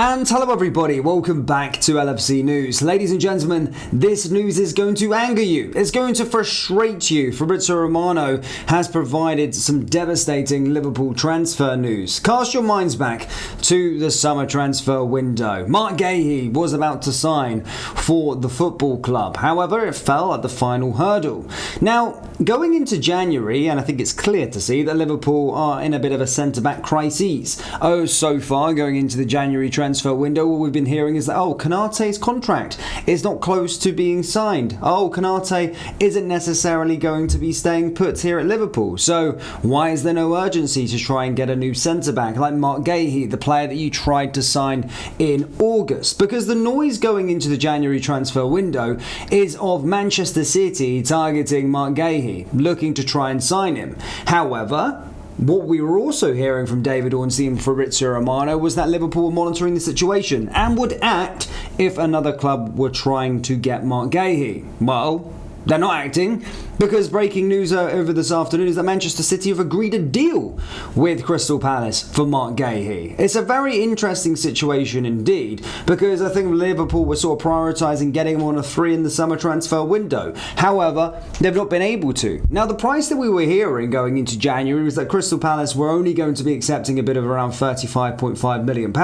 And hello everybody, welcome back to LFC News. Ladies and gentlemen, this news is going to anger you. It's going to frustrate you. Fabrizio Romano has provided some devastating Liverpool transfer news. Cast your minds back to the summer transfer window. Marc Guehi was about to sign for the football club. However, it fell at the final hurdle. Now, going into January, and I think it's clear to see that Liverpool are in a bit of a centre-back crisis. So far, going into the January transfer window, what we've been hearing is that, Konate's contract is not close to being signed. Konate isn't necessarily going to be staying put here at Liverpool. So why is there no urgency to try and get a new centre-back like Marc Guehi, the player that you tried to sign in August? Because the noise going into the January transfer window is of Manchester City targeting Marc Guehi, looking to try and sign him. However, what we were also hearing from David Ornstein and Fabrizio Romano was that Liverpool were monitoring the situation and would act if another club were trying to get Marc Guehi. Well, they're not acting, because breaking news over this afternoon is that Manchester City have agreed a deal with Crystal Palace for Marc Guehi. It's a very interesting situation indeed, because I think Liverpool were sort of prioritising getting him on a 3 in the summer transfer window. However, they've not been able to. Now, the price that we were hearing going into January was that Crystal Palace were only going to be accepting a bid of around £35.5 million.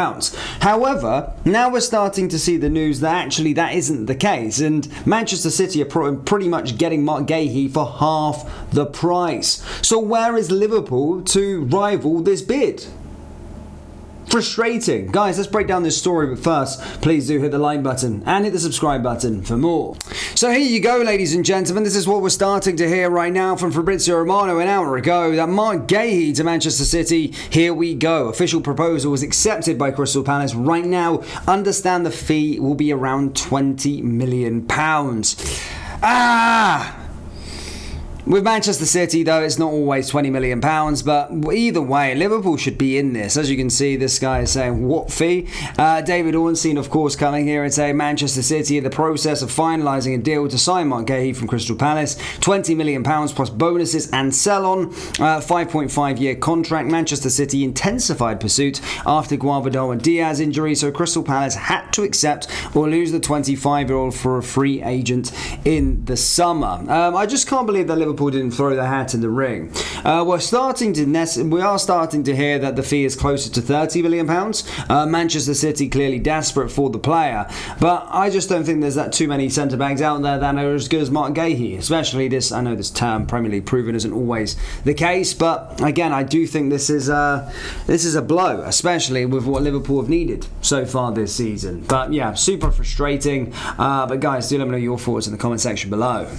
However, now we're starting to see the news that actually that isn't the case, and Manchester City are pretty much getting Marc Guehi for half the price. So where is Liverpool to rival this bid? Frustrating. Guys, let's break down this story, but first, please do hit the like button and hit the subscribe button for more. So here you go, ladies and gentlemen. This is what we're starting to hear right now from Fabrizio Romano an hour ago, that Marc Guehi to Manchester City. Here we go. Official proposal was accepted by Crystal Palace. Right now, understand the fee will be around £20 million. With Manchester City, though, it's not always £20 million, but either way, Liverpool should be in this. As you can see, this guy is saying, what fee? David Ornstein, of course, coming here and saying Manchester City in the process of finalising a deal to sign Marc Guehi from Crystal Palace. £20 million plus bonuses and sell-on. 5.5-year contract. Manchester City intensified pursuit after Guardiola and Diaz injury, so Crystal Palace had to accept or lose the 25-year-old for a free agent in the summer. I just can't believe that Liverpool didn't throw their hat in the ring. We are starting to hear that the fee is closer to £30 million. Manchester City clearly desperate for the player, but I just don't think there's that too many centre backs out there that are as good as Marc Guehi. Especially this, I know this term Premier League proven isn't always the case, but again, I do think this is a blow, especially with what Liverpool have needed so far this season. But yeah, super frustrating. But guys, do let me know your thoughts in the comment section below.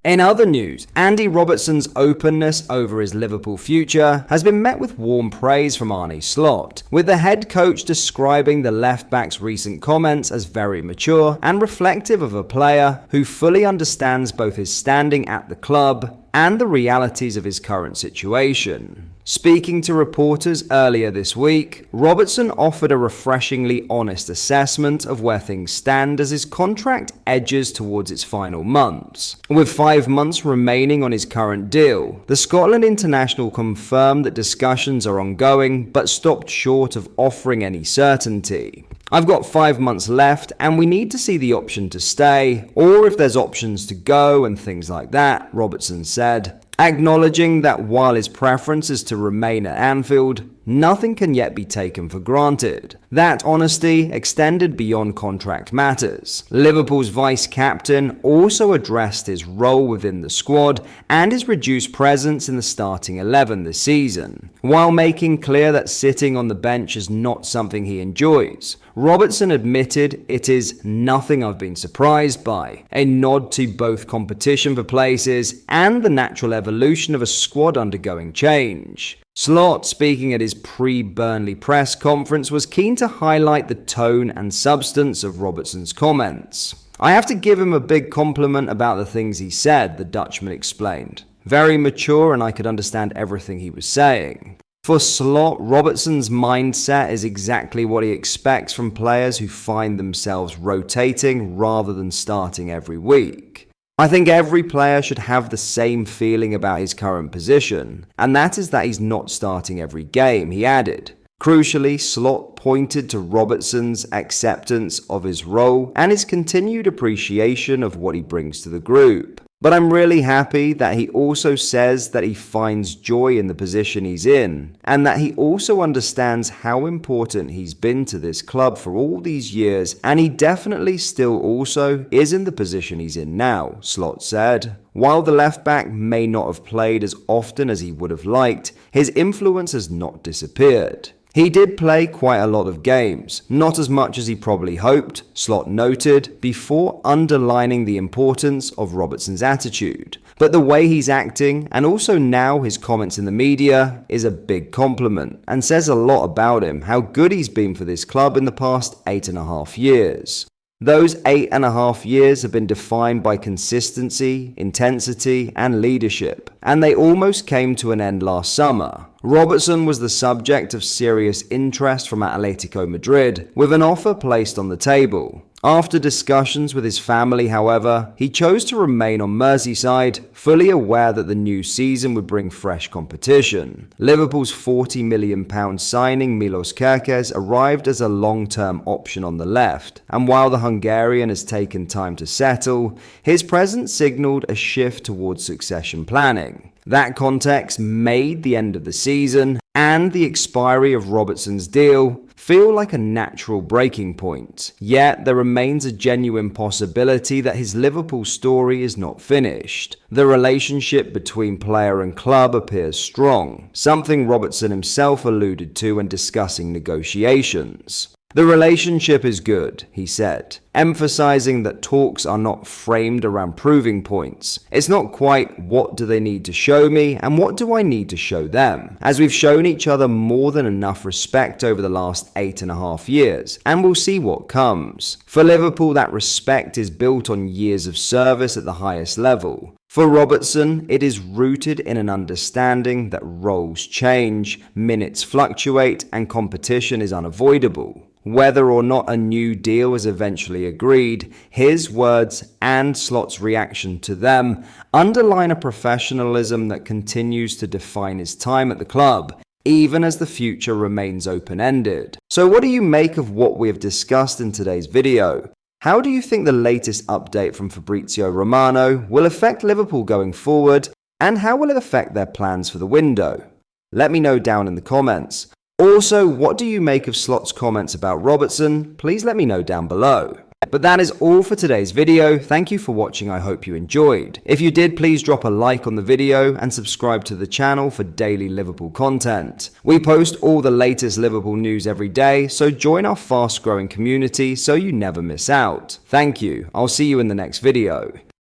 In other news, Andy Robertson's openness over his Liverpool future has been met with warm praise from Arne Slot, with the head coach describing the left-back's recent comments as very mature and reflective of a player who fully understands both his standing at the club and the realities of his current situation. Speaking to reporters earlier this week, Robertson offered a refreshingly honest assessment of where things stand as his contract edges towards its final months. With 5 months remaining on his current deal, the Scotland international confirmed that discussions are ongoing but stopped short of offering any certainty. I've got 5 months left and we need to see the option to stay, or if there's options to go and things like that, Robertson said, acknowledging that while his preference is to remain at Anfield, nothing can yet be taken for granted. That honesty extended beyond contract matters. Liverpool's vice-captain also addressed his role within the squad and his reduced presence in the starting 11 this season. While making clear that sitting on the bench is not something he enjoys, Robertson admitted it is nothing I've been surprised by, a nod to both competition for places and the natural evolution of a squad undergoing change. Slot, speaking at his pre-Burnley press conference, was keen to highlight the tone and substance of Robertson's comments. I have to give him a big compliment about the things he said, the Dutchman explained. Very mature, and I could understand everything he was saying. For Slot, Robertson's mindset is exactly what he expects from players who find themselves rotating rather than starting every week. I think every player should have the same feeling about his current position, and that is that he's not starting every game, he added. Crucially, Slot pointed to Robertson's acceptance of his role and his continued appreciation of what he brings to the group. But I'm really happy that he also says that he finds joy in the position he's in, and that he also understands how important he's been to this club for all these years, and he definitely still also is in the position he's in now, Slot said. While the left-back may not have played as often as he would have liked, his influence has not disappeared. He did play quite a lot of games, not as much as he probably hoped, Slot noted, before underlining the importance of Robertson's attitude. But the way he's acting, and also now his comments in the media, is a big compliment, and says a lot about him, how good he's been for this club in the past 8.5 years. Those 8.5 years have been defined by consistency, intensity, and leadership, and they almost came to an end last summer. Robertson was the subject of serious interest from Atletico Madrid, with an offer placed on the table. After discussions with his family, however, he chose to remain on Merseyside, fully aware that the new season would bring fresh competition. Liverpool's £40 million signing Milos Kerkez arrived as a long-term option on the left, and while the Hungarian has taken time to settle, his presence signalled a shift towards succession planning. That context made the end of the season and the expiry of Robertson's deal feel like a natural breaking point. Yet there remains a genuine possibility that his Liverpool story is not finished. The relationship between player and club appears strong, something Robertson himself alluded to when discussing negotiations. The relationship is good, he said, emphasizing that talks are not framed around proving points. It's not quite what do they need to show me and what do I need to show them, as we've shown each other more than enough respect over the last 8.5 years, and we'll see what comes. For Liverpool, that respect is built on years of service at the highest level. For Robertson, it is rooted in an understanding that roles change, minutes fluctuate, and competition is unavoidable. Whether or not a new deal is eventually agreed, his words and Slot's reaction to them underline a professionalism that continues to define his time at the club, even as the future remains open-ended. So what do you make of what we have discussed in today's video? How do you think the latest update from Fabrizio Romano will affect Liverpool going forward, and how will it affect their plans for the window? Let me know down in the comments. Also, what do you make of Slot's comments about Robertson? Please let me know down below. But that is all for today's video. Thank you for watching. I hope you enjoyed. If you did, please drop a like on the video and subscribe to the channel for daily Liverpool content. We post all the latest Liverpool news every day, so join our fast-growing community so you never miss out. Thank you. I'll see you in the next video.